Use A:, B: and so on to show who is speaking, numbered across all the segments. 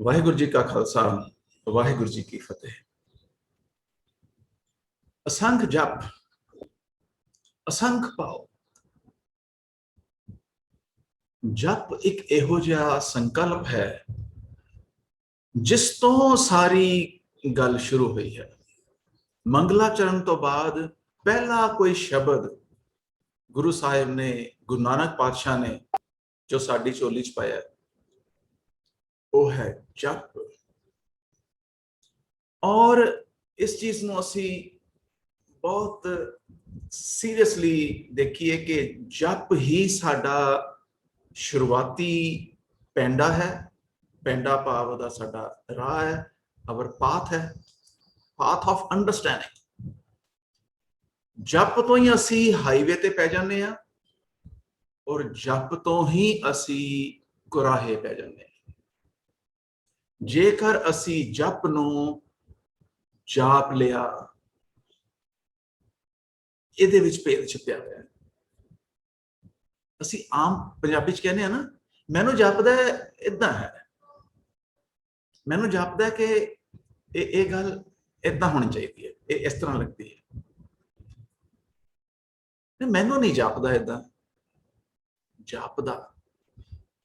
A: ਵਾਹਿਗੁਰੂ ਜੀ ਕਾ ਖਾਲਸਾ ਵਾਹਿਗੁਰੂ ਜੀ ਕੀ ਫਤਿਹ। ਅਸੰਖ ਜਪ ਅਸੰਖ ਪਾਓ। ਜਪ ਇੱਕ ਇਹੋ ਜਿਹਾ ਸੰਕਲਪ ਹੈ ਜਿਸ ਤੋਂ ਸਾਰੀ ਗੱਲ ਸ਼ੁਰੂ ਹੋਈ ਹੈ। ਮੰਗਲਾਚਰਨ ਤੋਂ ਬਾਅਦ ਪਹਿਲਾ ਕੋਈ ਸ਼ਬਦ ਗੁਰੂ ਸਾਹਿਬ ਨੇ, ਗੁਰੂ ਨਾਨਕ ਪਾਤਸ਼ਾਹ ਨੇ ਜੋ ਸਾਡੀ ਝੋਲੀ ਚ ਪਾਇਆ ਉਹ ਹੈ ਜਪ। और इस चीज ਨੂੰ ਅਸੀਂ बहुत सीरियसली देखिए कि जप ही साडा शुरुआती पेंडा है। पेंडा भाव दा साडा राह है, अवर पाथ है, पाथ ऑफ अंडरस्टैंडिंग। जप तो ही असी हाईवे ते पै जाने आ और जप तो ही असी कुराहे पै जाने। जेकर असी जप नू जाप लिया, ਇਹਦੇ ਵਿੱਚ ਭੇਦ ਛਿਪਿਆ ਹੋਇਆ ਹੈ। ਅਸੀਂ ਆਮ ਪੰਜਾਬੀ ਚ ਕਹਿੰਦੇ ਆ ਨਾ, ਮੈਨੂੰ ਜਾਪਦਾ ਇਦਾਂ ਹੈ, ਮੈਨੂੰ ਜਾਪਦਾ ਕਿ ਇਹ ਗੱਲ ਇਦਾਂ ਹੋਣੀ ਚਾਹੀਦੀ ਹੈ, ਇਹ ਇਸ ਤਰ੍ਹਾਂ ਲੱਗਦੀ ਹੈ। ਮੈਨੂੰ ਨਹੀਂ ਜਾਪਦਾ ਇਦਾਂ। ਜਾਪਦਾ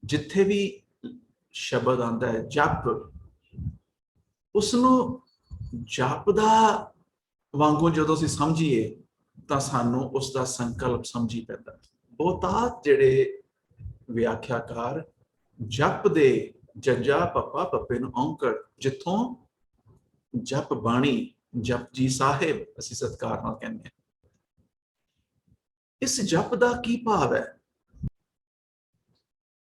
A: ਜਿੱਥੇ ਵੀ ਸ਼ਬਦ ਆਉਂਦਾ ਹੈ ਜਪ, ਉਸਨੂੰ ਜਾਪਦਾ ਵਾਂਗੂ ਜਦੋਂ ਅਸੀਂ ਸਮਝੀਏ ਤਾਂ ਸਾਨੂੰ ਉਸ ਦਾ ਸੰਕਲਪ ਸਮਝੀ ਪੈਂਦਾ। ਬਹੁਤਾਤ ਜਿਹੜੇ ਵਿਆਖਿਆਕਾਰ ਜਪ ਦੇ ਜੱਜਾ ਪੱਪਾ ਪੱਪੇ ਨੂੰ ਔਂਕੜ, ਜਿੱਥੋਂ ਜਪ ਬਾਣੀ, ਜਪ ਜੀ ਸਾਹਿਬ ਅਸੀਂ ਸਤਿਕਾਰ ਨਾਲ ਕਹਿੰਦੇ ਹਾਂ। ਇਸ ਜਪ ਦਾ ਕੀ ਭਾਵ ਹੈ?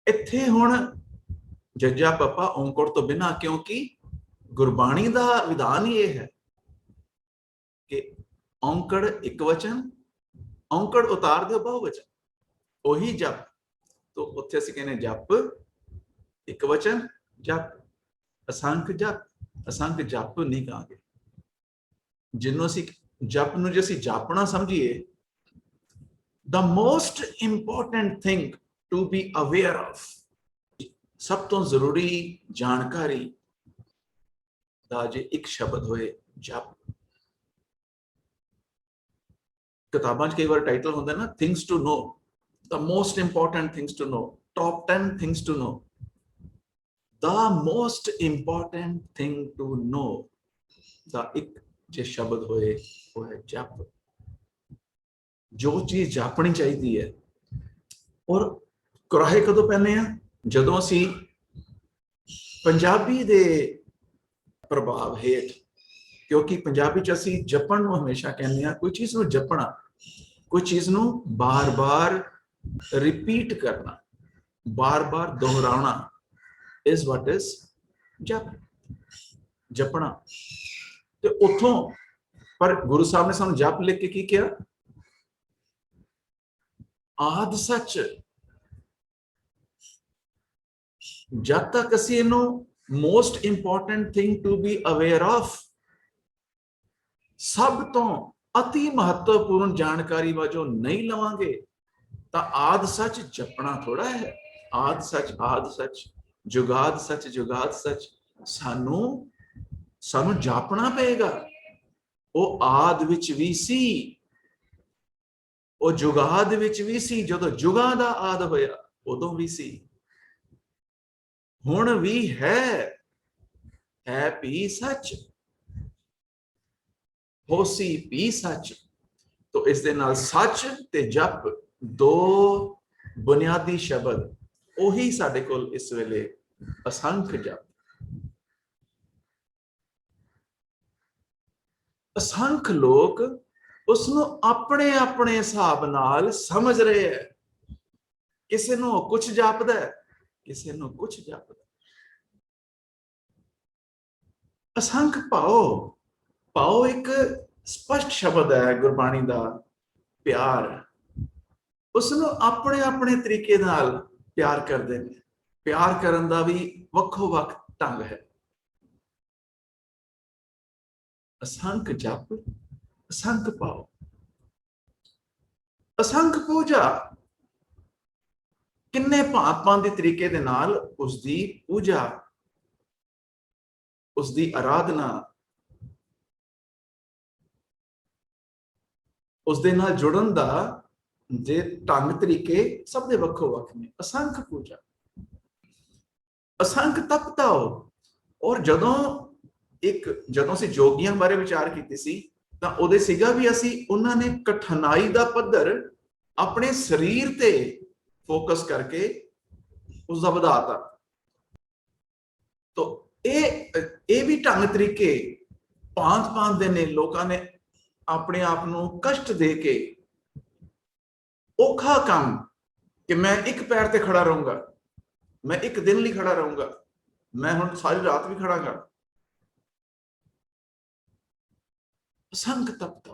A: ਇੱਥੇ ਹੁਣ ਜੱਜਾ ਪੱਪਾ ਔਂਕੜ ਤੋਂ ਬਿਨਾਂ, ਕਿਉਂਕਿ ਗੁਰਬਾਣੀ ਦਾ ਵਿਧਾਨ ਹੀ ਇਹ ਹੈ ਕਿ ਔਂਕੜ ਇੱਕ ਵਚਨ, ਔਂਕੜ ਉਤਾਰ ਦਿਓ ਬਹੁਵਚਨ, ਉਹੀ ਜਪ। तो ਉੱਥੇ ਅਸੀਂ ਕਹਿੰਦੇ ਜਪ ਇੱਕ ਵਚਨ, ਜਪ ਅਸੰਖ ਜਪ। ਅਸੰਖ ਜਪ ਨਹੀਂ ਕਹਾਂਗੇ। ਜਿਹਨੂੰ ਅਸੀਂ ਜਪ ਨੂੰ ਜੇ ਅਸੀਂ ਜਾਪਣਾ ਸਮਝੀਏ, the most important thing to be aware of, ਸਭ ਤੋਂ ਜ਼ਰੂਰੀ ਜਾਣਕਾਰੀ ਦਾ ਜੇ ਇੱਕ ਸ਼ਬਦ ਹੋਏ ਜਪ। किताबां कई बार टाइटल होंगे ना, things to know, the most important things to know, top 10 things to know. The most important thing to know दा एक जे शब्द होए वो है जप। जो चीज जापनी चाहिए है। और कुराहे कदों पैने हैं? जदों असी पंजाबी दे प्रभाव हेठ, क्योंकि पंजाबी च असी जपण नूं हमेशा कहने हैं, कोई चीज नूं जपना, कोई चीज नूं बार बार रिपीट करना, बार बार दोहराना, इज व्हाट इज जप, जपना। ते उथों पर गुरु साहब ने सानूं जप लिख के की किया? आद सच। जब तक असी इहनूं most important thing to be aware of, सब तो अति महत्वपूर्ण जानकारी वजों नहीं लवांगे तो आद सच जपना थोड़ा है। आद सच, जुगाद सच सानू सानू जापना पेगा। वो आद विच भी सी, वो जुगाद विच भी सी, जदों जुगां दा आद होया उदों भी सी, हुण भी है भी सच, होसी भी सच। तो इस दे नाल सच ते जप दो बुनियादी शब्द, ओही साडे कोल इस वेले असंख जप। असंख लोग उसनों अपने अपने हिसाब नाल समझ रहे हैं। किसी नूं कुछ जापदा है, किसी नूं कुछ जापदा। असंख पाओ, पाओ एक स्पष्ट शब्द है गुरबाणी दा। प्यार, उसनूं अपने अपने तरीके नाल प्यार करते हैं। प्यार करन दा भी वक्खो वक् ढंग है। असंख जप, असंख पाओ, असंख पूजा। किन्ने भांत भांत दे तरीके दे नाल उसदी पूजा। उसकी आराधना, उसदे नाल जुड़न दा जे ढंग तरीके सब दे वक्खो वक्ख ने। असंख पूजा, असंख तपता हो। और ਜਦੋਂ ਅਸੀਂ ਜੋਗੀਆਂ ਬਾਰੇ ਵਿਚਾਰ ਕੀਤੀ ਸੀ ਤਾਂ ਉਹਦੇ ਸੀਗਾ ਵੀ ਅਸੀਂ ਉਹਨਾਂ ਨੇ ਕਠਿਨਾਈ ਦਾ ਪੱਧਰ ਆਪਣੇ ਸਰੀਰ ਤੇ ਫੋਕਸ ਕਰਕੇ ਉਸ ਦਾ ਵਧਾਤਾ। तो ਇਹ ਵੀ ਢੰਗ ਤਰੀਕੇ ਭਾਂਤ ਦੇ ਨੇ। ਲੋਕਾਂ ਨੇ ਆਪਣੇ ਆਪ ਨੂੰ ਕਸ਼ਟ ਦੇ ਕੇ ਔਖਾ ਕੰਮ ਕਿ ਮੈਂ ਇੱਕ ਪੈਰ ਤੇ ਖੜਾ ਰਹੂੰਗਾ, ਮੈਂ ਇੱਕ ਦਿਨ ਲਈ ਖੜਾ ਰਹੂੰਗਾ, ਮੈਂ ਹੁਣ ਸਾਰੀ ਰਾਤ ਵੀ ਖੜਾਂਗਾ। ਸੰਗ ਤਪ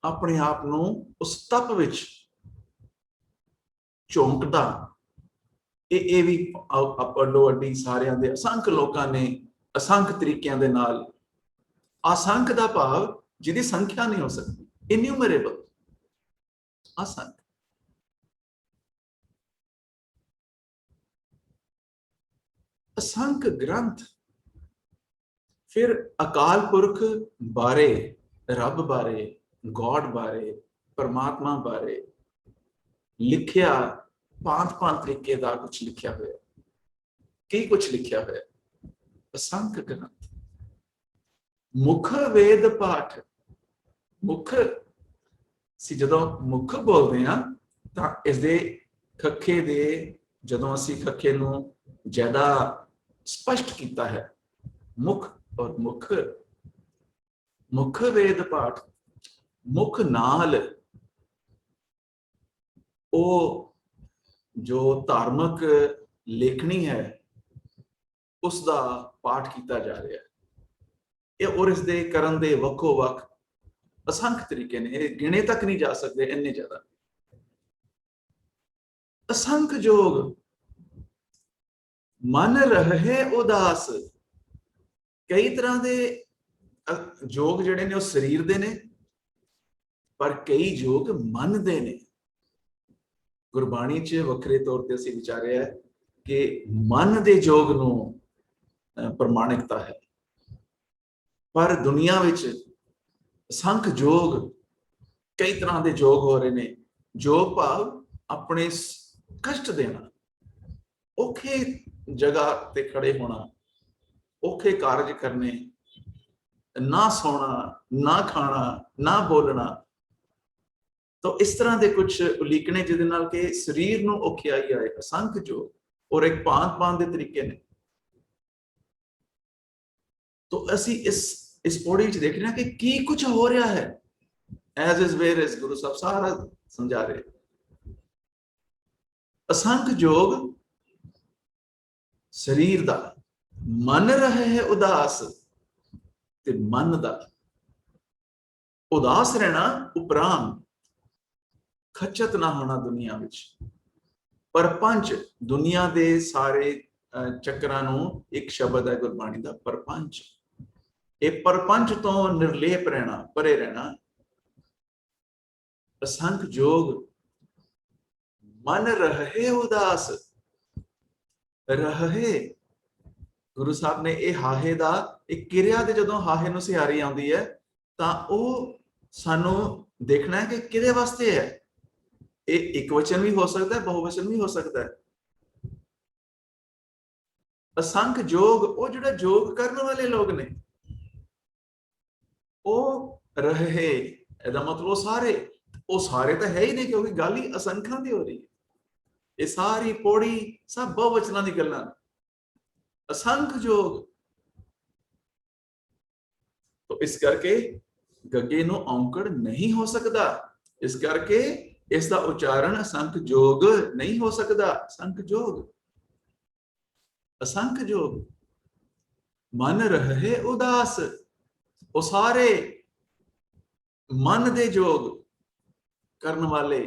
A: ਆਪਣੇ ਆਪ ਨੂੰ ਉਸ ਤਪ ਵਿੱਚ ਝੋਂਕਦਾ। ਇਹ ਵੀ ਅੱਡੋ ਅੱਡੀ ਸਾਰਿਆਂ ਦੇ ਅਸੰਖ ਲੋਕਾਂ ਨੇ ਅਸੰਖ ਤਰੀਕਿਆਂ ਦੇ ਨਾਲ, ਅਸੰਖ ਦਾ ਭਾਵ ਜਿਹਦੀ ਸੰਖਿਆ ਨਹੀਂ ਹੋ ਸਕਦੀ, ਇਨਿਊਮਰੇਬਲ, ਅਸੰਖ। असंख ग्रंथ, फिर अकाल पुरख बारे, रब बारे, गॉड बारे, परमात्मा बारे लिखिया भांत तरीके का कुछ लिखिया हुआ, की कुछ लिखिया हुआ। असंख ग्रंथ, मुख वेद पाठ। मुख सी जदों मुख बोलते हैं तो इसके खखे दे जदों असी खखे नूं ज्यादा स्पष्ट किया है, मुख और मुख, मुख वेद पाठ। मुख नाल ओ जो धार्मिक लेखनी है उसका पाठ किया जा रहा है। और इसके करन दे वक्खो वक्ख असंख तरीके ने, गिने तक नहीं जा सकते इन्ने ज्यादा। असंख जोग, मन रहे उदास। कई तरह के जोग जिहड़े ने शरीर दे ने, पर कई जोग मन दे ने। गुरबाणी च वखरे तौर पर असीं विचारे है कि मन दे जोग नूं प्रमाणिकता है, पर दुनिया विच असंख जोग, कई तरह के जोग हो रहे ने। जोग भाव अपने कष्ट देना, औखे जगह ते खड़े होना, औखे कार्य करने, ना सोना, ना खाना, ना बोलना। तो इस तरह के कुछ उलीकने जिहदे नाल के शरीर नूं औखियाई आए, असंख जोग। और एक भांत दे तरीके ने। तो असी इस पौड़ी च देखना कि की कुछ हो रहा है। एज इज वेयर इज गुरु साहब सारा समझा रहे। असंख जोग शरीर दा, मन रहे है उदास, ते मन दा उदास रहना उपराम, खचत ना होना दुनिया विच। परपंच, दुनिया दे सारे चक्रां नूं एक शब्द है गुरबाणी दा, परपंच। ये परपंच तो निर्लेप रहना, परे रहना। असंख जोग, मन रहे उदास। रहे, गुरु साहब ने यह हाहे दा एक किरिया दे जदों हाहे नूं सिहारी आउंदी है तां ओह सानू देखना है कि किहदे वास्ते है। ये एक वचन भी हो सकता है, बहुवचन भी हो सकता है। असंख जोग, वो जिहड़े जोग करने वाले लोग ने, ਉਹ ਰਹੇ, ਇਹਦਾ मतलब ਉਹ ਸਾਰੇ ਤਾਂ ਹੈ ਹੀ ਨਹੀਂ, क्योंकि गल ही असंख्यां दी हो रही है। ये सारी पौड़ी सब बहुवचनां दी गल्लां। असंख जोग, तो इस करके गगे नूं औंकड़ नहीं हो सकता। इस करके इसका उच्चारण असंख जोग नहीं हो सकता। असंख जोग, असंख जोग, मन रहे उदास। वो सारे मन दे जोग करने वाले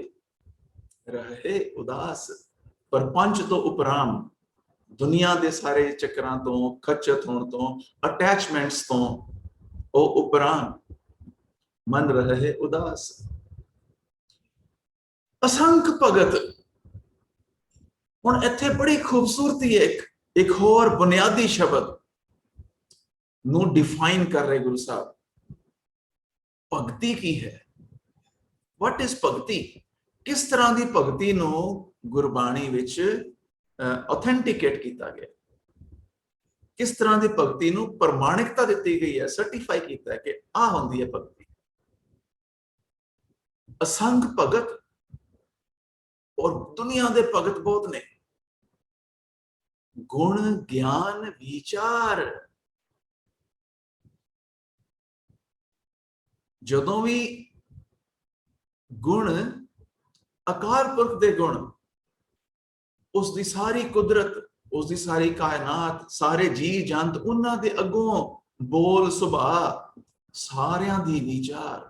A: रहे उदास। परपंच तो उपराम, दुनिया दे सारे चक्रां तो, खचत होण तो, अटैचमेंट्स तो ओ उपराम, मन रहे उदास। असंख भगत, हुण इत्थे बड़ी खूबसूरती है। एक होर बुनियादी शब्द ਨੂੰ ਡਿਫਾਈਨ ਕਰ ਰਹੇ ਗੁਰੂ ਸਾਹਿਬ। ਭਗਤੀ ਕੀ ਹੈ? ਵਾਟ ਇਜ਼ ਭਗਤੀ? ਕਿਸ ਤਰ੍ਹਾਂ ਦੀ ਭਗਤੀ ਨੂੰ ਗੁਰਬਾਣੀ ਵਿੱਚ ਆਥੈਂਟਿਕੇਟ ਕੀਤਾ ਗਿਆ, ਕਿਸ ਤਰ੍ਹਾਂ ਦੀ ਭਗਤੀ ਨੂੰ ਪ੍ਰਮਾਣਿਕਤਾ ਦਿੱਤੀ ਗਈ ਹੈ, ਸਰਟੀਫਾਈ ਕੀਤਾ ਹੈ ਕਿ ਆਹ ਹੁੰਦੀ ਹੈ ਭਗਤੀ। ਅਸੰਖ ਭਗਤ, ਔਰ ਦੁਨੀਆ ਦੇ ਭਗਤ ਬਹੁਤ ਨੇ। ਗੁਣ ਗਿਆਨ ਵਿਚਾਰ, ਜਦੋਂ ਵੀ ਗੁਣ, ਅਕਾਲ ਪੁਰਖ ਦੇ ਗੁਣ, ਉਸ ਦੀ ਸਾਰੀ ਕੁਦਰਤ, ਉਸ ਦੀ ਸਾਰੀ ਕਾਇਨਾਤ, ਸਾਰੇ ਜੀ ਜੰਤ, ਉਹਨਾਂ ਦੇ ਅੱਗੋਂ ਬੋਲ ਸੁਭਾਅ, ਸਾਰਿਆਂ ਦੀ ਵਿਚਾਰ।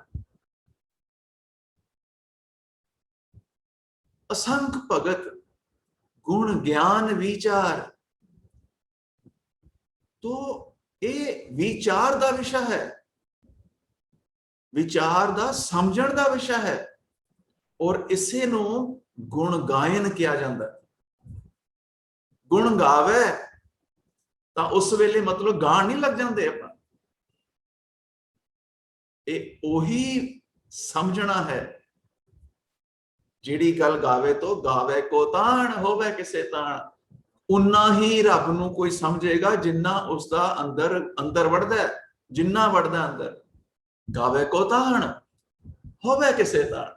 A: असंख भगत गुण ज्ञान विचार, तो ये विचार दा विषय है, विचार दा समझण दा विषय है, और इसे नू गुण गायन किया जाता है। गुण गावे तां उस वेले मतलब गाण नहीं लग जाते अपना, ये ओही समझना है। ਜਿਹੜੀ ਗੱਲ ਗਾਵੇ ਤੋਂ ਗਾਵੇ ਕੋ ਤਾਣ ਹੋਵੇ ਕਿਸੇ ਤਾਣ, ਉਨਾ ਹੀ ਰੱਬ ਨੂੰ ਕੋਈ ਸਮਝੇਗਾ ਜਿੰਨਾ ਉਸਦਾ ਅੰਦਰ ਵੜਦਾ, ਜਿੰਨਾ ਵੜਦਾ ਅੰਦਰ। ਗਾਵੇ ਕੋ ਤਾਣ ਹੋਵੇ ਕਿਸੇ ਤਾਣ,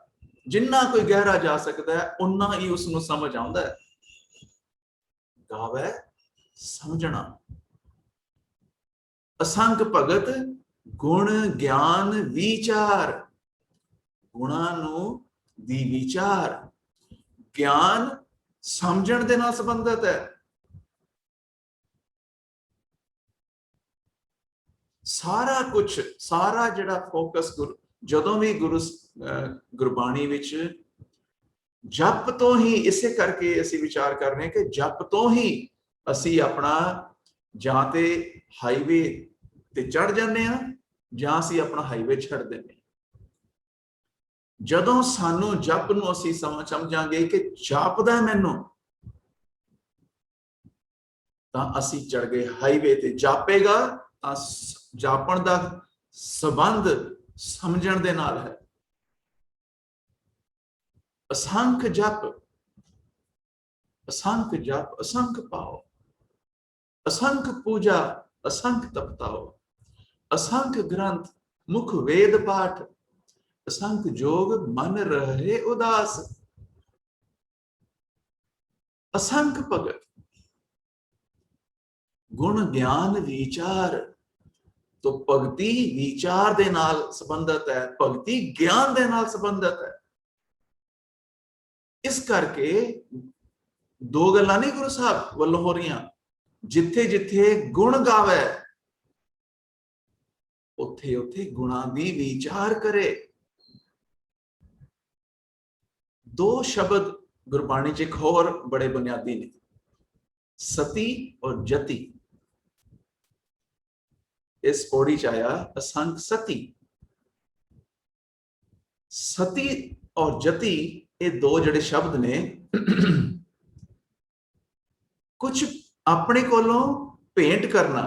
A: ਜਿੰਨਾ ਕੋਈ ਗਹਿਰਾ ਜਾ ਸਕਦਾ ਹੈ ਉਨਾ ਹੀ ਉਸ ਨੂੰ ਸਮਝ ਆਉਂਦਾ ਹੈ। ਗਾਵੇ ਸਮਝਣਾ। ਅਸੰਖ ਭਗਤ ਗੁਣ ਗਿਆਨ ਵਿਚਾਰ, ਗੁਣਾਂ ਨੂੰ ਦੀ ਵਿਚਾਰ, ਗਿਆਨ ਸਮਝਣ ਦੇ ਨਾਲ ਸੰਬੰਧਿਤ ਹੈ। ਸਾਰਾ ਕੁਝ, ਸਾਰਾ ਜਿਹੜਾ ਫੋਕਸ ਜਦੋਂ ਵੀ ਗੁਰਬਾਣੀ ਵਿੱਚ ਜਪ ਤੋਂ ਹੀ, ਇਸੇ ਕਰਕੇ ਅਸੀਂ ਵਿਚਾਰ ਕਰ ਰਹੇ ਹਾਂ ਕਿ ਜਪ ਤੋਂ ਹੀ ਅਸੀਂ ਆਪਣਾ ਜਾਂ ਤੇ ਹਾਈਵੇ ਤੇ ਚੜ ਜਾਂਦੇ ਹਾਂ ਜਾਂ ਅਸੀਂ ਆਪਣਾ ਹਾਈਵੇ ਛੱਡ ਦਿੰਦੇ ਹਾਂ। ਜਦੋਂ ਸਾਨੂੰ ਜਪ ਨੂੰ ਅਸੀਂ ਸਮਝਾਂਗੇ ਕਿ ਜਾਪਦਾ ਮੈਨੂੰ, ਤਾਂ ਅਸੀਂ ਚੜ ਗਏ ਹਾਈਵੇ ਤੇ। ਜਾਪੇਗਾ ਤਾਂ ਜਾਪਣ ਦਾ ਸੰਬੰਧ ਸਮਝਣ ਦੇ ਨਾਲ ਹੈ। ਅਸੰਖ ਜਪ, ਅਸੰਖ ਜਪ, ਅਸੰਖ ਪਾਓ, ਅਸੰਖ ਪੂਜਾ, ਅਸੰਖ ਤਪਤਾਓ, ਅਸੰਖ ਗ੍ਰੰਥ ਮੁਖ ਵੇਦ ਪਾਠ, असंख जोग मन रहे उदास। असंख भगत गुण ज्ञान विचार, तो भगती विचार दे नाल संबंधित है, भगती ज्ञान दे नाल संबंधित है। इस करके दो गल्लां नहीं गुरु साहब वल्लों हो रही, जिथे जिथे गुण गावे उथे उथे गुणां दी विचार करे। दो शब्द गुरबाणी च एक होर बड़े बुनियादी ने, सती और जति। इस पौड़ी च आया असंख सती। सती और जति ये दो जड़े शब्द ने, कुछ अपने कोलों भेंट करना,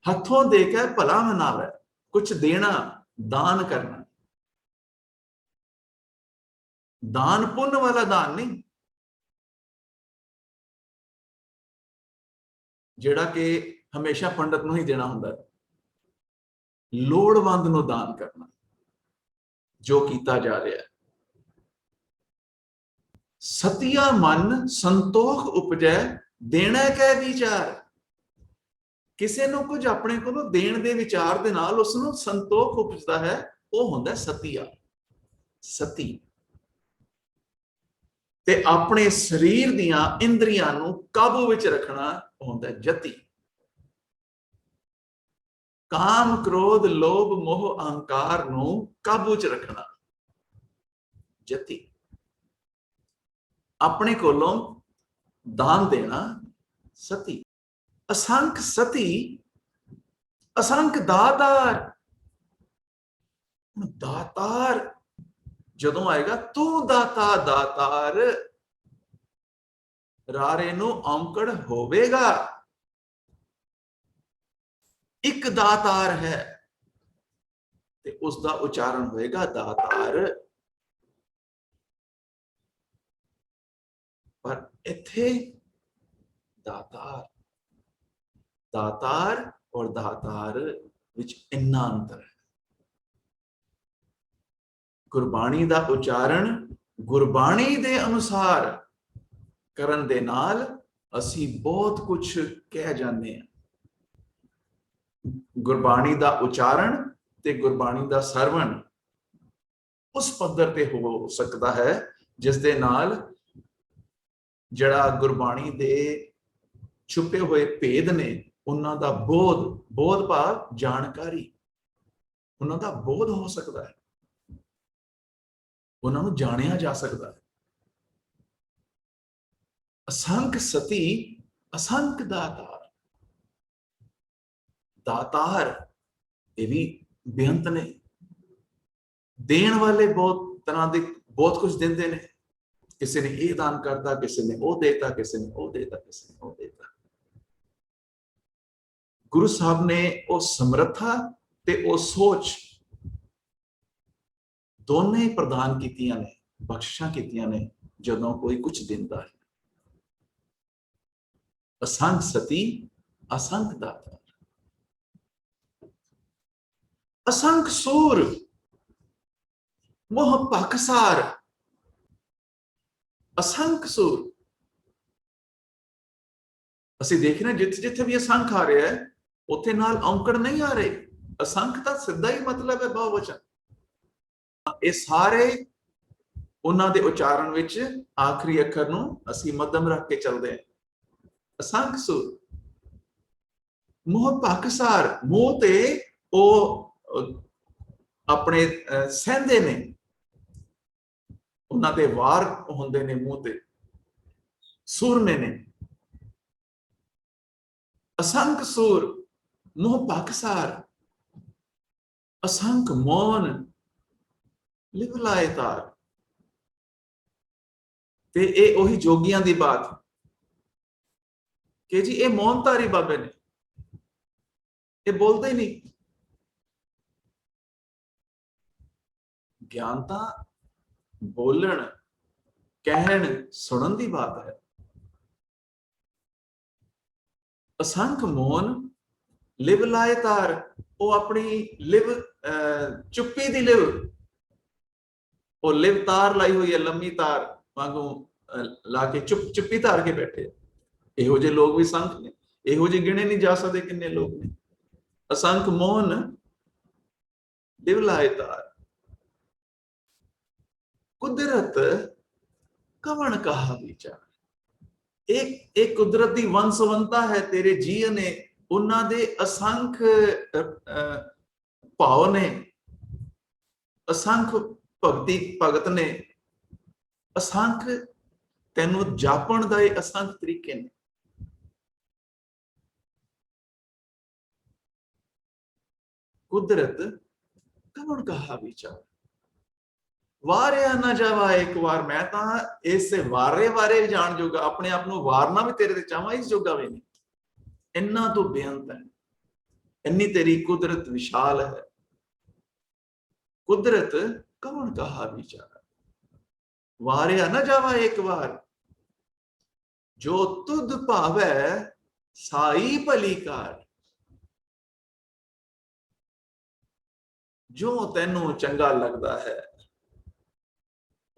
A: हथों देकर भला मनावे, कुछ देना, दान करना। दान पुण्य वाला दान नहीं, ਜਿਹੜਾ ਕਿ ਹਮੇਸ਼ਾ ਪੰਡਤ ਨੂੰ ਹੀ ਦੇਣਾ ਹੁੰਦਾ ਹੈ। ਲੋੜਵੰਦ ਨੂੰ ਦਾਨ ਕਰਨਾ, ਜੋ ਕੀਤਾ ਜਾ ਰਿਹਾ ਹੈ। ਸਤਿਆ ਮਨ ਸੰਤੋਖ ਉਪਜੈ ਦੇਣਾ ਕੈ ਵਿਚਾਰ। ਕਿਸੇ ਨੂੰ ਕੁਝ ਆਪਣੇ ਕੋਲੋਂ ਦੇਣ ਦੇ ਵਿਚਾਰ ਦੇ ਨਾਲ ਉਸ ਨੂੰ ਸੰਤੋਖ ਉਪਜਦਾ ਹੈ, ਉਹ ਹੁੰਦਾ ਸਤਿਆ, ਸਤੀ। ਤੇ ਆਪਣੇ ਸਰੀਰ ਦੀਆਂ ਇੰਦਰੀਆਂ ਨੂੰ ਕਾਬੂ ਵਿੱਚ ਰੱਖਣਾ ਹੁੰਦਾ ਜਤੀ। ਕਾਮ ਕ੍ਰੋਧ ਲੋਭ ਮੋਹ ਅਹੰਕਾਰ ਨੂੰ ਕਾਬੂ ਚ ਰੱਖਣਾ ਜਤੀ। ਆਪਣੇ ਕੋਲੋਂ ਦਾਨ ਦੇਣਾ ਸਤੀ। ਅਸੰਖ ਸਤੀ, ਅਸੰਖ ਦਾਤਾਰ। ਦਾਤਾਰ ਜਦੋਂ ਆਏਗਾ, ਤੂੰ ਦਾਤਾ ਦਾਤਾਰ, ਰਾਰੇ ਨੂੰ ਔਂਕੜ ਹੋਵੇਗਾ। ਇੱਕ ਦਾਤਾਰ ਹੈ ਤੇ ਉਸ ਦਾ ਉਚਾਰਨ ਹੋਏਗਾ ਦਾਤਾਰ। ਪਰ ਇੱਥੇ ਦਾਤਾਰ ਦਾਤਾਰ ਔਰ ਦਾਤਾਰ ਵਿੱਚ ਇੰਨਾ ਅੰਤਰ ਹੈ। ਗੁਰਬਾਣੀ ਦਾ ਉਚਾਰਨ ਗੁਰਬਾਣੀ ਦੇ ਅਨੁਸਾਰ ਕਰਨ ਦੇ ਨਾਲ ਅਸੀਂ ਬਹੁਤ ਕੁਝ ਕਹਿ ਜਾਂਦੇ ਹਾਂ। ਗੁਰਬਾਣੀ ਦਾ ਉਚਾਰਨ ਤੇ ਗੁਰਬਾਣੀ ਦਾ ਸਰਵਣ ਉਸ ਪੱਧਰ ਤੇ ਹੋ ਸਕਦਾ ਹੈ ਜਿਸ ਦੇ ਨਾਲ ਜਿਹੜਾ ਗੁਰਬਾਣੀ ਦੇ ਛੁਪੇ ਹੋਏ ਭੇਦ ਨੇ ਉਹਨਾਂ ਦਾ ਬੋਧ ਭਾਵ ਜਾਣਕਾਰੀ, ਉਹਨਾਂ ਦਾ ਬੋਧ ਹੋ ਸਕਦਾ ਹੈ, ਉਹਨਾਂ ਨੂੰ ਜਾਣਿਆ ਜਾ ਸਕਦਾ ਹੈ। ਅਸੰਖ ਸਤੀ ਅਸੰਖ ਦਾਤਾਰ। ਦਾਤਾਰ ਇਹ ਵੀ ਬੇਅੰਤ ਨੇ, ਦੇਣ ਵਾਲੇ ਬਹੁਤ ਤਰ੍ਹਾਂ ਦੇ ਬਹੁਤ ਕੁਝ ਦਿੰਦੇ ਨੇ। ਕਿਸੇ ਨੇ ਇਹ ਦਾਨ ਕਰਤਾ, ਕਿਸੇ ਨੇ ਉਹ ਦੇਤਾ, ਕਿਸੇ ਨੇ ਉਹ ਦੇਤਾ, ਕਿਸੇ ਨੇ ਉਹ ਦੇਤਾ। ਗੁਰੂ ਸਾਹਿਬ ਨੇ ਉਹ ਸਮਰੱਥਾ ਤੇ ਉਹ ਸੋਚ ਦੋਨੇ ਪ੍ਰਦਾਨ ਕੀਤੀਆਂ ਨੇ, ਬਖਸ਼ਿਸ਼ਾਂ ਕੀਤੀਆਂ ਨੇ ਜਦੋਂ ਕੋਈ ਕੁਝ ਦਿੰਦਾ ਹੈ। ਅਸੰਖ ਸਤੀ ਅਸੰਖ ਦਾਤਾਰ। ਅਸੰਖ ਸੂਰ ਮੋਹ ਪਾਕਸਾਰ। ਅਸੰਖ ਸੂਰ ਅਸੀਂ ਦੇਖ ਰਹੇ ਜਿੱਥੇ ਜਿੱਥੇ ਵੀ ਅਸੰਖ ਆ ਰਿਹਾ ਹੈ ਉੱਥੇ ਨਾਲ ਔਂਕੜ ਨਹੀਂ ਆ ਰਹੇ। ਅਸੰਖ ਦਾ ਸਿੱਧਾ ਹੀ ਮਤਲਬ ਹੈ ਬਹੁਵਚਨ। ਇਹ ਸਾਰੇ ਉਹਨਾਂ ਦੇ ਉਚਾਰਨ ਵਿੱਚ ਆਖਰੀ ਅੱਖਰ ਨੂੰ ਅਸੀਂ ਮੱਧਮ ਰੱਖ ਕੇ ਚੱਲਦੇ ਹਾਂ। ਅਸੰਖ ਸੂਰ ਮੋਹ ਪਾਕਸਾਰ। ਮੂੰਹ ਤੇ ਉਹ ਆਪਣੇ ਸਹਿੰਦੇ ਨੇ, ਉਹਨਾਂ ਦੇ ਵਾਰ ਹੁੰਦੇ ਨੇ ਮੂੰਹ ਤੇ, ਸੂਰਮੇ ਨੇ। ਅਸੰਖ ਸੂਰ ਮੋਹ ਪਾਕਸਾਰ। ਅਸੰਖ ਮੌਨ ਲਿਵ ਲਾਏ ਤਾਰ। ਤੇ ਇਹ ਉਹੀ ਜੋਗੀਆਂ ਦੀ ਬਾਤ ਕਿ ਜੀ ਇਹ ਮੌਨਧਾਰੀ ਬਾਬੇ ਨੇ, ਇਹ ਬੋਲਦੇ ਹੀ ਨਹੀਂ। ਗਿਆਨ ਤਾਂ ਬੋਲਣ, ਕਹਿਣ, ਸੁਣਨ ਦੀ ਬਾਤ ਹੈ। ਅਸੰਖ ਮੌਨ ਲਿਵ ਲਾਏ ਤਾਰ। ਉਹ ਆਪਣੀ ਲਿਵ ਚੁੱਪੀ ਦੀ ਲਿਵ, ਉਹ ਲਿਵ ਤਾਰ ਲਾਈ ਹੋਈ ਹੈ, ਲੰਮੀ ਤਾਰ ਵਾਂਗੂ ਲਾ ਕੇ ਚੁੱਪੀ ਧਾਰ ਕੇ ਬੈਠੇ। ਇਹੋ ਜਿਹੇ ਲੋਕ ਵੀ ਸੰਖ ਨੇ, ਇਹੋ ਜਿਹੇ ਗਿਣੇ ਨਹੀਂ ਜਾ ਸਕਦੇ ਕਿੰਨੇ ਲੋਕ ਨੇ। ਅਸੰਖ ਮੋਹਨ ਲਿਵ ਲਾਏ ਤਾਰ। ਕੁਦਰਤ ਕਵਣ ਕਹਾ ਵਿਚਾਰ। ਇੱਕ ਕੁਦਰਤ ਦੀ ਵੰਸਵੰਤਾ ਹੈ। ਤੇਰੇ ਜੀਅ ਨੇ, ਉਹਨਾਂ ਦੇ ਅਸੰਖ ਭਾਵ ਨੇ, ਅਸੰਖ ਭਗਤ ਨੇ, ਅਸੰਖ ਤੈਨੂੰ ਜਾਪਣ ਦਾ ਇਹ ਅਸੰਖ ਤਰੀਕੇ ਨੇ। ਕੁਦਰਤ ਕਵਣ ਕਹਾ ਵਿਚਾਰ। ਵਾਰਿਆ ਨਾ ਜਾਵਾ ਇੱਕ ਵਾਰ। ਮੈਂ ਤਾਂ ਇਸੇ ਵਾਰੇ ਜਾਣ ਜੋਗਾ, ਆਪਣੇ ਆਪ ਨੂੰ ਵਾਰਨਾ ਵੀ ਤੇਰੇ ਤੇ ਚਾਹਾਂ, ਇਸ ਜੋਗਾ ਵੀ ਨਹੀਂ। ਇੰਨਾ ਤੋਂ ਬੇਅੰਤ ਹੈ, ਇੰਨੀ ਤੇਰੀ ਕੁਦਰਤ ਵਿਸ਼ਾਲ ਹੈ। ਕੁਦਰਤ ਕਵਣ ਕਹਾ ਵਿਚਾਰ। ਵਾਰਿਆ ਨਾ ਜਾਵਾ ਇੱਕ ਵਾਰ। ਜੋ ਤੁਧ ਭਾਵੈ ਸਾਈ ਭਲੀ ਕਾਰ। ਜੋ ਤੈਨੂੰ ਚੰਗਾ ਲੱਗਦਾ ਹੈ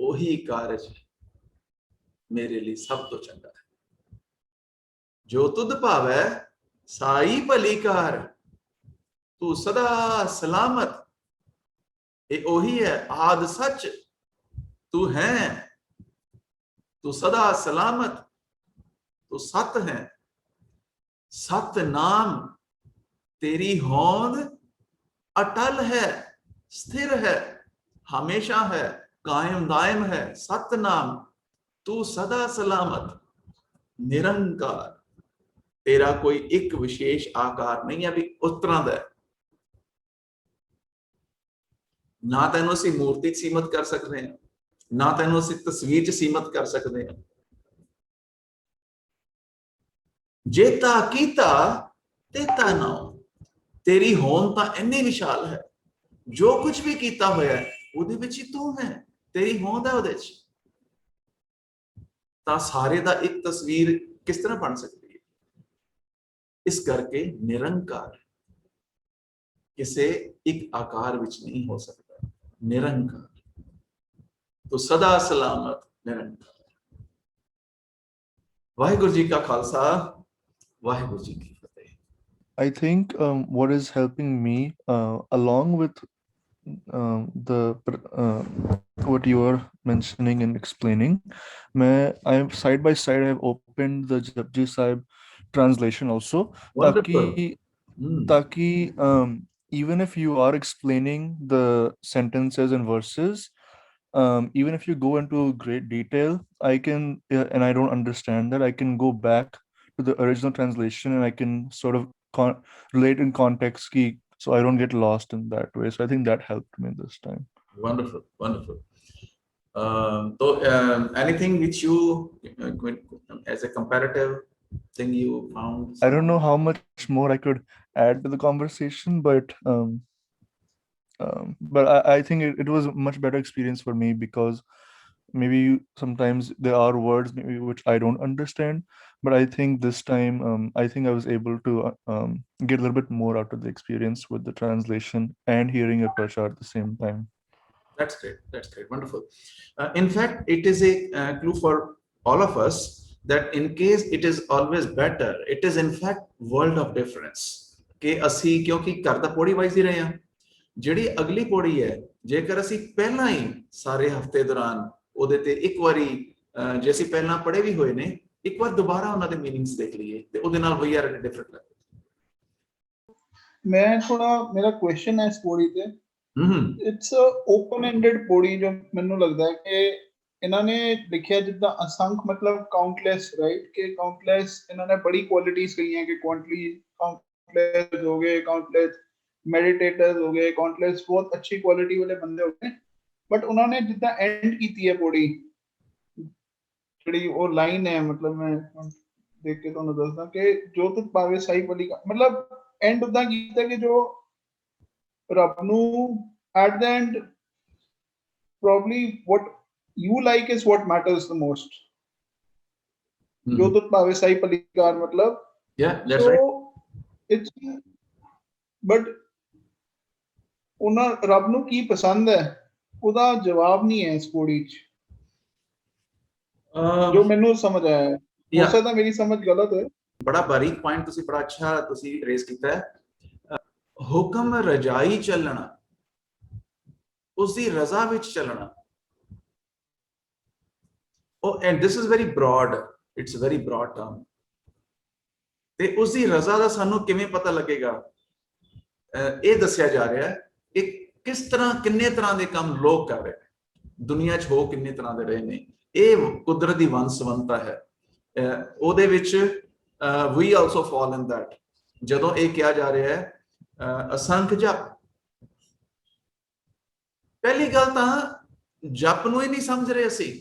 A: ਉਹੀ ਕਾਰਜ ਮੇਰੇ ਲਈ ਸਭ ਤੋਂ ਚੰਗਾ ਹੈ। ਜੋ ਤੁਧ ਭਾਵੈ ਸਾਈ ਭਲੀ ਕਾਰ। ਤੂੰ ਸਦਾ ਸਲਾਮਤ। ਇਹ ਉਹੀ ਹੈ ਆਦ ਸੱਚ। ਤੂੰ ਹੈ, ਤੂੰ ਸਦਾ ਸਲਾਮਤ, ਤੂੰ ਸਤ ਹੈ। ਸਤ ਨਾਮ तेरी होंद अटल है, स्थिर है, हमेशा है, कायम दायम है। सतनाम तू सदा सलामत, निरंकार। तेरा कोई एक विशेष आकार नहीं है भी उस तरह का। ना तेन असी मूर्ति सीमित कर सकते हैं, ना तेन असी तस्वीर सीमित कर सकते हैं। जेता कीता तेता नाउ। ਤੇਰੀ ਹੋਂਦ ਤਾਂ ਇੰਨੀ ਵਿਸ਼ਾਲ ਹੈ, ਜੋ ਕੁਝ ਵੀ ਕੀਤਾ ਹੋਇਆ ਹੈ ਉਹਦੇ ਵਿੱਚ ਹੀ ਤੂੰ ਹੈ, ਤੇਰੀ ਹੋਂਦ ਹੈ ਉਹਦੇ ਚ, ਤਾਂ ਸਾਰੇ ਦਾ ਇੱਕ ਤਸਵੀਰ ਕਿਸ ਤਰ੍ਹਾਂ ਬਣ ਸਕਦੀ ਹੈ? ਇਸ ਕਰਕੇ ਨਿਰੰਕਾਰ ਕਿਸੇ ਇੱਕ ਆਕਾਰ ਵਿੱਚ ਨਹੀਂ ਹੋ ਸਕਦਾ, ਨਿਰੰਕਾਰ तो सदा सलामत निरंकार। वाहिगुरु जी का खालसा, वाहिगुरु जी की फतेह।
B: I think what is helping me along with what you are mentioning and explaining, I have side by side I have opened the Japji Sahib translation also, taki even if you are explaining the sentences and verses, even if you go into great detail, I can and I don't understand that, I can go back to the original translation and I can sort of relate in context key, so I don't get lost in that way. So I think that helped me this time.
A: Wonderful, wonderful. So anything which you as a comparative thing you found?
B: I don't know how much more I could add to the conversation, but I think it was a much better experience for me, because maybe sometimes there are words maybe which I don't understand, but I think this time I think I was able to get a little bit more out of the experience with the translation and hearing your prashar at the same time.
A: That's great, that's great, wonderful. In fact, it is a clue for all of us that in case it is always better, it is in fact world of difference ਕਿ ਅਸੀਂ ਕਿਉਂਕਿ ਘਰ ਦਾ ਪੌੜੀ wise ਹੀ ਰਹੇ ਹਾਂ, ਜਿਹੜੀ ਅਗਲੀ ਪੌੜੀ ਹੈ ਜੇਕਰ ਅਸੀਂ ਪਹਿਲਾਂ ਹੀ ਸਾਰੇ ਹਫਤੇ ਦੌਰਾਨ ਉਹਦੇ ਤੇ ਇੱਕ ਵਾਰੀ ਜੇ ਅਸੀਂ ਪਹਿਲਾਂ ਪੜ੍ਹੇ ਵੀ ਹੋਏ ਨੇ, ਇੱਕ ਵਾਰ ਦੁਬਾਰਾ ਉਹਨਾਂ ਦੇ ਮੀਨਿੰਗਸ ਦੇਖ ਲਈਏ ਤੇ ਉਹਦੇ ਨਾਲ ਵੀ ਯਾਰ ਡਿਫਰੈਂਟ ਲੱਗਦਾ।
C: ਮੈਂ ਥੋੜਾ ਮੇਰਾ ਕੁਐਸਚਨ ਹੈ ਇਸ ਪੌੜੀ ਤੇ, ਇਟਸ ਓਪਨ ਐਂਡਡ ਪੌੜੀ, ਜੋ ਮੈਨੂੰ ਲੱਗਦਾ ਹੈ ਕਿ ਇਹਨਾਂ ਨੇ ਲਿਖਿਆ ਜਿੱਦਾਂ ਅਸੰਖ ਮਤਲਬ ਕਾਊਂਟਲੈਸ, ਰਾਈਟ, ਕਿ ਕਾਊਂਟਲੈਸ ਇਹਨਾਂ ਨੇ ਬੜੀ ਕੁਆਲਿਟੀਜ਼ ਕਹੀਆਂ ਕਿ ਕਾਊਂਟਲੈਸ ਹੋ ਗਏ, ਕਾਊਂਟਲੈਸ ਮੈਡੀਟੇਟਰਸ ਹੋ ਗਏ, ਕਾਊਂਟਲੈਸ ਬਹੁਤ ਅੱਛੀ ਕੁਆਲਿਟੀ ਵਾਲੇ ਬੰਦੇ ਹੋ ਗਏ, ਬਟ ਉਹਨਾਂ ਨੇ ਜਿੱਦਾਂ ਐਂਡ ਕੀਤੀ ਹੈ ਪੌੜੀ, ਜਿਹੜੀ ਉਹ ਲਾਈਨ ਹੈ, ਮਤਲਬ ਮੈਂ ਦੇਖ ਕੇ ਤੁਹਾਨੂੰ ਦੱਸਦਾ ਕਿ ਜੋ ਤੁਧ ਪਾਵੇ ਸਾਈ ਪਲੀ ਕਾ, ਮਤਲਬ ਐਂਡ ਉਦਾਂ ਕੀਤਾ ਕਿ ਜੋ ਰੱਬ ਨੂੰ at the end probably what you like is what matters the most. ਜੋ ਤੁਧ ਪਾਵੇ ਸਾਈ ਪਲੀ ਕਾਰ, ਮਤਲਬ
A: that's right.
C: It's but ਉਹਨਾਂ ਰੱਬ ਨੂੰ ਕੀ ਪਸੰਦ ਹੈ ਉਹਦਾ ਜਵਾਬ ਨਹੀਂ ਹੈ ਇਸ ਪੌੜੀ 'ਚ, ਜੋ ਮੈਨੂੰ ਸਮਝ ਆਇਆ ਹੈ। ਹੋ ਸਕਦਾ ਮੇਰੀ ਸਮਝ ਗਲਤ ਹੈ।
A: ਬੜਾ ਬਾਰੀਕ ਪੁਆਇੰਟ ਤੁਸੀਂ ਬੜਾ ਅੱਛਾ ਤੁਸੀਂ ਰੇਜ਼ ਕੀਤਾ ਹੈ। ਹੁਕਮ ਰਜਾਈ ਚੱਲਣਾ, ਉਸਦੀ ਰਜ਼ਾ ਵਿੱਚ ਚੱਲਣਾ, and this is very broad, it's a very broad term, ਤੇ ਉਸਦੀ ਰਜ਼ਾ ਦਾ ਸਾਨੂੰ ਕਿਵੇਂ ਪਤਾ ਲੱਗੇਗਾ? ਇਹ ਦੱਸਿਆ ਜਾ ਰਿਹਾ ਹੈ ਕਿ ਕਿਸ ਤਰ੍ਹਾਂ ਕਿੰਨੇ ਤਰ੍ਹਾਂ ਦੇ ਕੰਮ ਲੋਕ ਕਰ ਰਹੇ ਨੇ, ਦੁਨੀਆ 'ਚ ਹੋ ਕਿੰਨੇ ਤਰ੍ਹਾਂ ਦੇ ਰਹੇ ਨੇ, ਇਹ ਕੁਦਰਤ ਦੀ ਵੰਸਵੰਤਾ ਹੈ। ਉਹਦੇ ਵਿੱਚ we also fall in that। ਜਦੋਂ ਇਹ ਕਿਹਾ ਜਾ ਰਿਹਾ ਹੈ ਅਸੰਖ ਜਪ, ਪਹਿਲੀ ਗੱਲ ਤਾਂ ਜਪ ਨੂੰ ਹੀ ਨਹੀਂ ਸਮਝ ਰਹੇ ਅਸੀਂ,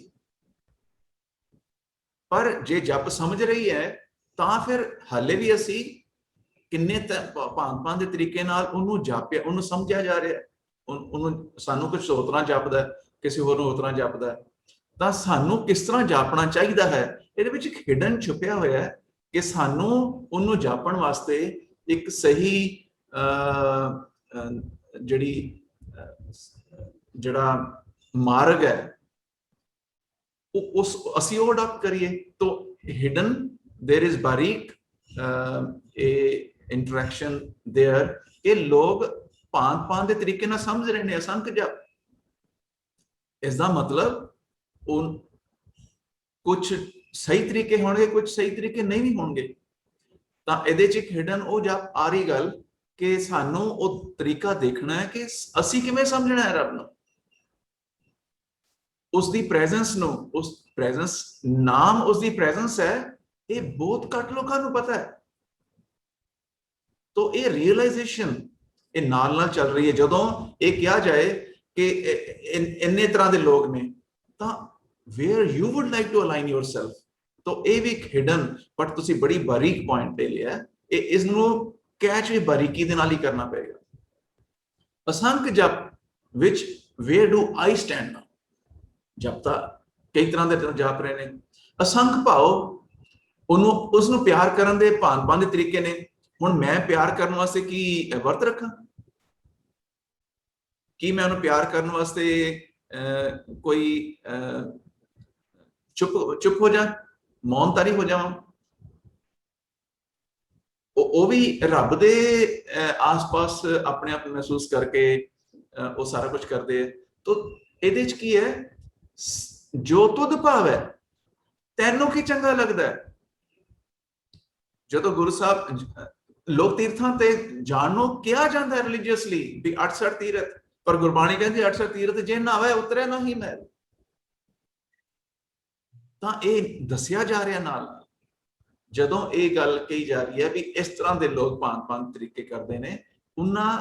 A: ਪਰ ਜੇ ਜਪ ਸਮਝ ਰਹੀ ਹੈ ਤਾਂ ਫਿਰ ਹਾਲੇ ਵੀ ਅਸੀਂ ਕਿੰਨੇ ਭਾਂਤ ਦੇ ਤਰੀਕੇ ਨਾਲ ਉਹਨੂੰ ਜਾਪਿਆ, ਉਹਨੂੰ ਸਮਝਿਆ ਜਾ ਰਿਹਾ, ਉਹਨੂੰ ਸਾਨੂੰ ਕੁਝ ਹੋਰ ਤਰ੍ਹਾਂ ਜਪਦਾ, ਕਿਸੇ ਹੋਰ ਨੂੰ ਹੋਰ ਤਰ੍ਹਾਂ ਜਪਦਾ, ਤਾਂ ਸਾਨੂੰ ਕਿਸ ਤਰ੍ਹਾਂ ਜਾਪਣਾ ਚਾਹੀਦਾ ਹੈ, ਇਹਦੇ ਵਿੱਚ ਇੱਕ ਹਿਡਨ ਛੁਪਿਆ ਹੋਇਆ ਹੈ ਕਿ ਸਾਨੂੰ ਉਹਨੂੰ ਜਾਪਣ ਵਾਸਤੇ ਇੱਕ ਸਹੀ ਜਿਹੜਾ ਮਾਰਗ ਹੈ ਉਸ ਅਸੀਂ ਉਹ ਅਡਾਪਟ ਕਰੀਏ। ਤਾਂ ਹਿਡਨ देयर इज बारीक इंटरेक्शन देयर कि लोग भांत ਦੇ ਤਰੀਕੇ ਨਾਲ ਸਮਝ ਰਹੇ ਨੇ ਅਸੰਖ ਜਪ। ਇਸ ਦਾ ਮਤਲਬ ਉਹ ਕੁਝ ਸਹੀ ਤਰੀਕੇ ਹੋਣਗੇ, ਕੁਝ ਸਹੀ ਤਰੀਕੇ ਨਹੀਂ ਵੀ ਹੋਣਗੇ, ਤਾਂ ਇਹਦੇ 'ਚ ਇੱਕ ਹਿਡਨ ਉਹ ਜਪ ਆ ਰਹੀ ਗੱਲ ਕਿ ਸਾਨੂੰ ਉਹ ਤਰੀਕਾ ਦੇਖਣਾ ਹੈ ਕਿ ਅਸੀਂ ਕਿਵੇਂ ਸਮਝਣਾ ਹੈ ਰੱਬ ਨੂੰ, ਉਸਦੀ ਪ੍ਰੈਜ਼ੈਂਸ ਨੂੰ। ਉਸ ਪ੍ਰੈਜ਼ੈਂਸ ਨਾਮ ਉਸਦੀ ਪ੍ਰੈਜ਼ੈਂਸ ਹੈ, ਇਹ ਬਹੁਤ ਘੱਟ ਲੋਕਾਂ ਨੂੰ ਪਤਾ ਹੈ। तो ये रियलाइजेशन ये नाल नाल चल रही है। जदों ये कहा जाए कि इन्ने तरह के लोग ने, तो where you would like to align yourself, तो ये भी एक हिडन बट तुसी बड़ी बारीक पॉइंट ले लिया। इसनू कैच भी बारीकी दे नाल ही करना पेगा। असंख जप विच where do I stand now, जप ता कई तरह दे जाप रहे ने। असंख भाव उसनों प्यार करन दे भांत दे तरीके ने। हुण मैं प्यार करन वास्ते की वर्त रखां, कि मैं उन्हें प्यार करने वास्ते कोई चुप हो जा, मौनतारी हो जावां। वो भी रब दे आस पास अपने आप महसूस करके वो सारा कुछ करते हैं। तो ਇਹਦੇ ਚ ਕੀ ਹੈ, ਜੋ ਤੁਧ ਭਾਵੈ ਤੈਨੂੰ ਕੀ ਚੰਗਾ ਲੱਗਦਾ ਹੈ। ਜਦੋਂ ਗੁਰੂ ਸਾਹਿਬ ਲੋਕ ਤੀਰਥਾਂ ਤੇ ਜਾਣ ਨੂੰ ਕਿਹਾ ਜਾਂਦਾ ਹੈ ਰਿਲੀਜੀਅਸਲੀ ਵੀ 68 ਤੀਰਥ, ਪਰ ਗੁਰਬਾਣੀ ਕਹਿੰਦੀ 68 ਤੀਰਥ ਜੇ ਨਹਾਵੇ ਉਤਰੇ ਨਾ ਹੀ ਮਹਿਲ। ਤਾਂ ਇਹ ਦੱਸਿਆ ਜਾ ਰਿਹਾ ਨਾਲ ਜਦੋਂ ਇਹ ਗੱਲ ਕਹੀ ਜਾ ਰਹੀ ਹੈ ਵੀ ਇਸ ਤਰ੍ਹਾਂ ਦੇ ਲੋਕ ਭਾਂਤ ਤਰੀਕੇ ਕਰਦੇ ਨੇ, ਉਹਨਾਂ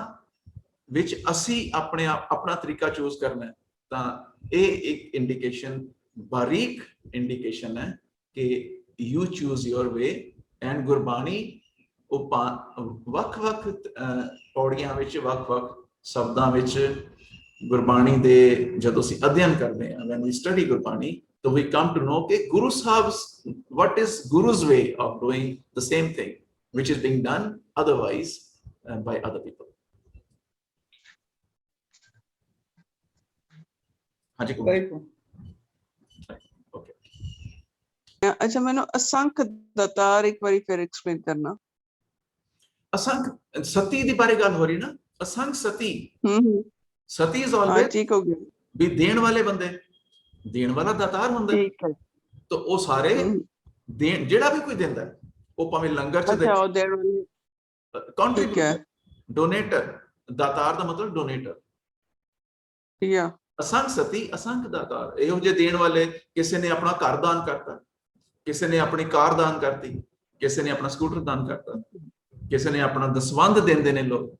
A: ਵਿੱਚ ਅਸੀਂ ਆਪਣੇ ਆਪਣਾ ਤਰੀਕਾ ਚੂਜ਼ ਕਰਨਾ ਹੈ। ਤਾਂ ਇਹ ਇੱਕ ਇੰਡੀਕੇਸ਼ਨ, ਬਾਰੀਕ ਇੰਡੀਕੇਸ਼ਨ ਹੈ ਕਿ you choose your way. And Gurbani ਉਹ ਵੱਖ-ਵੱਖ ਪੌੜੀਆਂ ਵਿੱਚ, ਵੱਖ-ਵੱਖ ਸ਼ਬਦਾਂ ਵਿੱਚ ਗੁਰਬਾਣੀ ਦੇ ਜਦੋਂ ਅਸੀਂ ਅਧਿਐਨ ਕਰਦੇ ਹਾਂ, when we study Gurbani, so we come to know that Guru Sahib's, what is Guru's way of doing the same thing which is being done otherwise by other people. Haji Kumar. Okay.
D: अच्छा, मैंने असंख दातार एक बारी फिर explain करना।
A: असंख सती दी बारे गल हो रही ना, असंख सती। सती is always
D: ठीक हो गया
A: भी देण वाले बंदे, देण वाला दातार हुंदा है।
D: ठीक है।
A: तो वो सारे देण जेड़ा भी कोई देंदा है, वो भाਵੇਂ लंगर च दे,
D: अच्छा, और देण वाले
A: कंट्रीब्यूटर, डोनेटर। दातार ਦਾ ਮਤਲਬ ਡੋਨੇਟਰ।
D: या
A: असंख सती, असंख दातार। ਇਹੋ ਜਿਹੇ ਦੇਣ ਵਾਲੇ, ਕਿਸੇ ਨੇ ਆਪਣਾ ਘਰ ਦਾਨ ਕਰਤਾ, ਕਿਸੇ ਨੇ ਆਪਣੀ ਕਾਰ ਦਾਨ ਕਰਤੀ, ਕਿਸੇ ਨੇ ਆਪਣਾ ਸਕੂਟਰ ਦਾਨ ਕਰਤਾ, ਕਿਸੇ ਨੇ ਆਪਣਾ ਦਸਵੰਧ ਦਿੰਦੇ ਨੇ ਲੋਕ।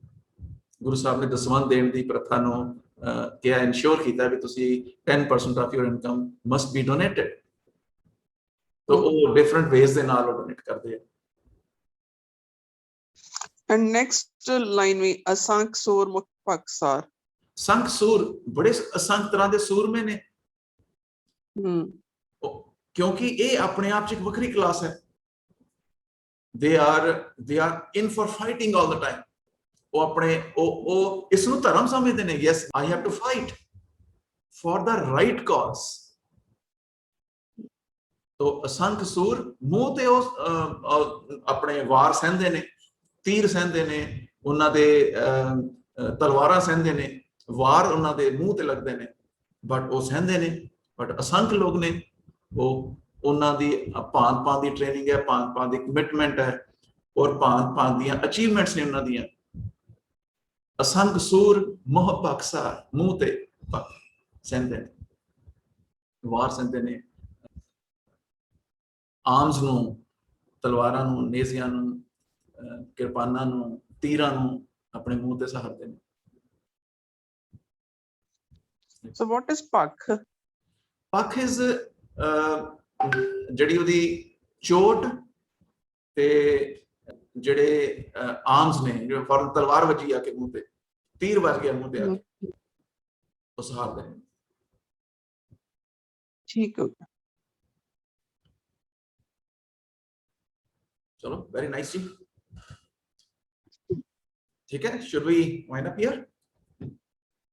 A: ਗੁਰੂ ਸਾਹਿਬ ਨੇ ਦਸਵੰਧ ਦੇਣ ਦੀ ਪ੍ਰਥਾ ਨੂੰ ਕਿਹਾ, ਇਨਸ਼ੋਰ ਕੀਤਾ ਵੀ ਤੁਸੀਂ 10% of your income must be donated. तो ਉਹ ਡਿਫਰੈਂਟ ਵੇਜ਼ ਦੇ ਨਾਲ ਡੋਨੇਟ ਕਰਦੇ ਆ।
D: एंड नेक्स्ट लाइन में असंख सूर मुख पक्षसार।
A: ਸੰਖ ਸੂਰ ਬੜੇ ਅਸੰਖ ਤਰ੍ਹਾਂ ਦੇ ਸੂਰਮੇ ਨੇ, ਕਿਉਂਕਿ ਇਹ ਆਪਣੇ ਆਪ ਚ ਇੱਕ ਵੱਖਰੀ ਕਲਾਸ ਹੈ। they are in for fighting all the time. ਉਹ ਆਪਣੇ ਉਹ ਇਸ ਨੂੰ ਧਰਮ ਸਮਝਦੇ ਨੇ। yes, I have to fight for the right cause. तो असंख सूर ਮੂੰਹ ਤੇ ਉਹ ਆਪਣੇ ਵਾਰ ਸਹਿੰਦੇ ਨੇ, ਤੀਰ ਸਹਿੰਦੇ ਨੇ, ਉਹਨਾਂ ਦੇ ਤਲਵਾਰਾਂ ਸਹਿੰਦੇ ਨੇ, ਵਾਰ ਉਹਨਾਂ ਦੇ ਮੂੰਹ ਤੇ ਲੱਗਦੇ ਨੇ, ਬਟ ਉਹ ਸਹਿੰਦੇ ਨੇ। ਬਟ ਅਸੰਖ ਲੋਕ ਨੇ, ਉਹ ਉਹਨਾਂ ਦੀ ਭਾਂਤ ਦੀ ਟ੍ਰੇਨਿੰਗ ਹੈ, ਭਾਂਤ ਦੀ ਕਮਿਟਮੈਂਟ ਹੈ, ਔਰ ਭਾਂਤ ਦੀਆਂ ਅਚੀਵਮੈਂਟਸ ਨੇ ਉਹਨਾਂ ਦੀਆਂ। ਅਸੰਖ ਸੂਰ ਮੋਹ ਪਕਸਾਰ, ਮੂੰਹ ਤੇ ਸਹਿੰਦੇ ਨੇ, ਵਾਰ ਸਹਿੰਦੇ ਨੇ, ਆਰਮਸ ਨੂੰ, ਤਲਵਾਰਾਂ ਨੂੰ, ਨੇਜ਼ਿਆਂ ਨੂੰ, ਕਿਰਪਾਨਾਂ ਨੂੰ, ਤੀਰਾਂ ਨੂੰ ਆਪਣੇ ਮੂੰਹ ਤੇ ਸਹਾਰਦੇ ਨੇ।
D: So what is pakh?
A: ਪੱਖ ਇਜ਼ ਜਿਹੜੀ ਉਹਦੀ ਚੋਟ ਤੇ ਜਿਹੜੇ ਆਰਮਸ ਨੇ, ਜਿਵੇਂ ਫੌਰਨ ਤਲਵਾਰ ਵੱਜੀ ਆ ਕੇ ਮੂੰਹ ਤੇ, ਤੀਰ ਵੱਜ ਗਿਆ ਮੂੰਹ ਤੇ ਆ ਕੇ, ਉਹ ਸਹਾਰਦੇ ਨੇ।
D: ठीक हो गया।
A: चलो, वेरी नाइस जी। ठीक है, should we wind up here?